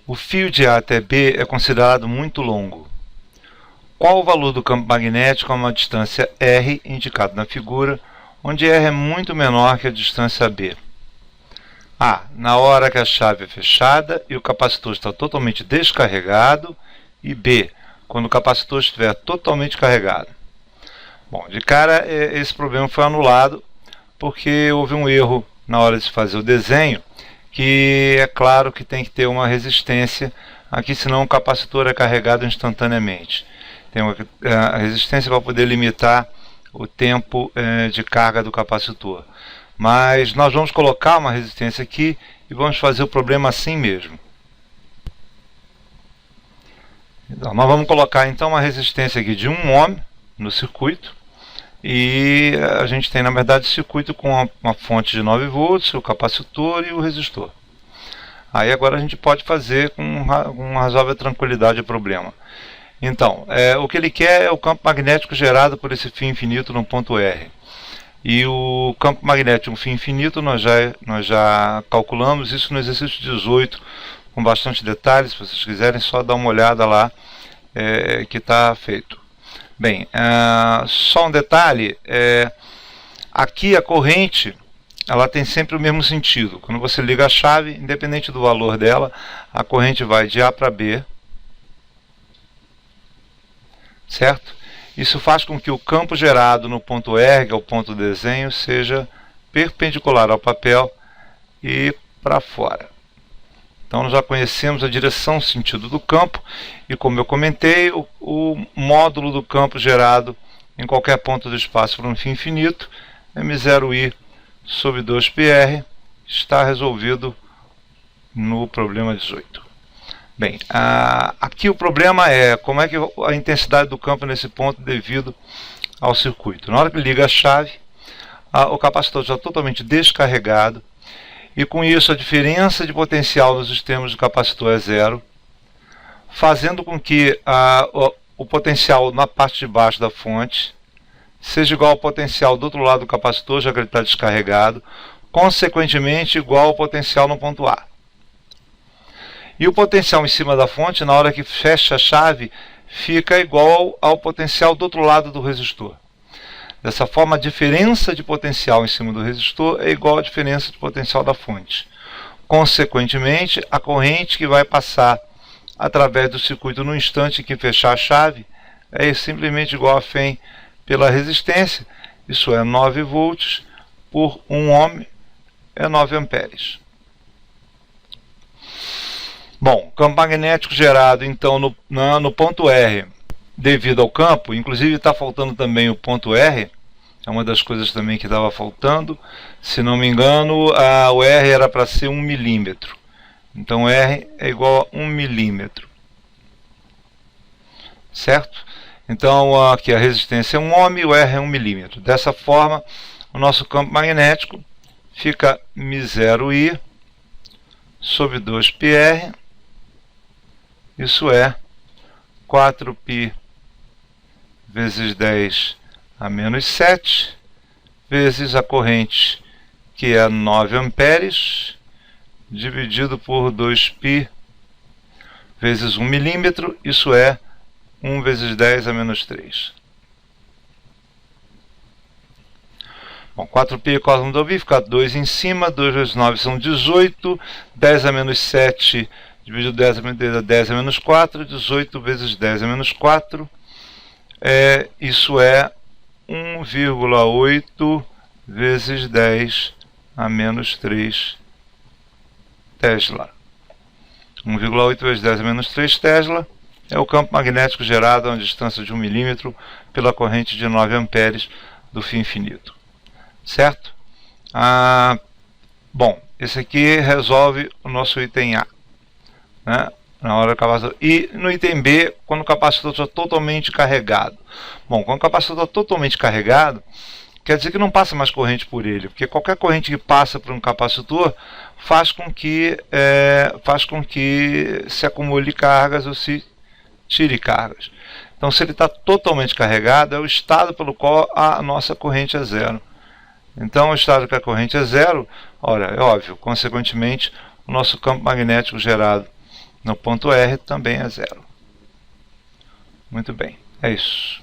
O fio de A até B é considerado muito longo. Qual o valor do campo magnético a uma distância R, indicado na figura, onde R é muito menor que a distância B? A. Na hora que a chave é fechada e o capacitor está totalmente descarregado. E B. Quando o capacitor estiver totalmente carregado. Bom, de cara, esse problema foi anulado porque houve um erro na hora de fazer o desenho, que é claro que tem que ter uma resistência aqui, senão o capacitor é carregado instantaneamente. Tem a resistência para poder limitar o tempo de carga do capacitor. Mas nós vamos colocar uma resistência aqui e vamos fazer o problema assim mesmo. Então, nós vamos colocar então uma resistência aqui de 1 ohm no circuito. E a gente tem, na verdade, circuito com uma fonte de 9 volts, o capacitor e o resistor. Aí agora a gente pode fazer com razoável tranquilidade o problema. Então, o que ele quer é o campo magnético gerado por esse fio infinito no ponto R. E o campo magnético no fio infinito nós já calculamos isso no exercício 18 com bastante detalhes. Se vocês quiserem, só dar uma olhada lá que está feito. Bem, só um detalhe, aqui a corrente ela tem sempre o mesmo sentido. Quando você liga a chave, independente do valor dela, a corrente vai de A para B, certo? Isso faz com que o campo gerado no ponto R, que é o ponto do desenho, seja perpendicular ao papel e para fora. Então nós já conhecemos a direção, sentido do campo, e como eu comentei, o módulo do campo gerado em qualquer ponto do espaço por um fio infinito, M0I sobre 2πr, está resolvido no problema 18. Bem, aqui o problema é como é que a intensidade do campo nesse ponto devido ao circuito. Na hora que liga a chave, o capacitor está totalmente descarregado, e com isso a diferença de potencial nos extremos do capacitor é zero, fazendo com que o potencial na parte de baixo da fonte seja igual ao potencial do outro lado do capacitor, já que ele está descarregado, consequentemente igual ao potencial no ponto A. E o potencial em cima da fonte, na hora que fecha a chave, fica igual ao potencial do outro lado do resistor. Dessa forma, a diferença de potencial em cima do resistor é igual à diferença de potencial da fonte. Consequentemente, a corrente que vai passar através do circuito no instante em que fechar a chave é simplesmente igual a Φ pela resistência, isso é 9 volts por 1 ohm, é 9 amperes. Bom, campo magnético gerado então no ponto R devido ao campo, inclusive está faltando também o ponto R, é uma das coisas também que estava faltando, se não me engano, o R era para ser 1 milímetro, então R é igual a 1 milímetro, certo? Então aqui a resistência é 1 ohm e o R é 1 milímetro. Dessa forma, o nosso campo magnético fica μ0I sobre 2πr, isso é 4π vezes 10 a menos 7, vezes a corrente, que é 9 amperes, dividido por 2π vezes 1 milímetro, isso é 1 vezes 10 a menos 3. Bom, 4π cosmo do fica 2 em cima, 2 vezes 9 são 18, 10 a menos 7 dividido 10 a 10 a menos 4, 18 vezes 10 a menos 4, isso é 1,8 vezes 10 a menos 3 Tesla. 1,8 vezes 10 a menos 3 Tesla é o campo magnético gerado a uma distância de 1 milímetro pela corrente de 9 amperes do fio infinito. Certo? Bom, esse aqui resolve o nosso item A, né? Na hora do capacitor. E no item B, quando o capacitor está totalmente carregado. Bom, quando o capacitor está totalmente carregado, quer dizer que não passa mais corrente por ele, porque qualquer corrente que passa por um capacitor faz com que se acumule cargas ou se tire cargas. Então, se ele está totalmente carregado, é o estado pelo qual a nossa corrente é zero. Então, o estado que a corrente é zero, olha, é óbvio, consequentemente, o nosso campo magnético gerado No ponto R também é 0. Muito bem, é isso.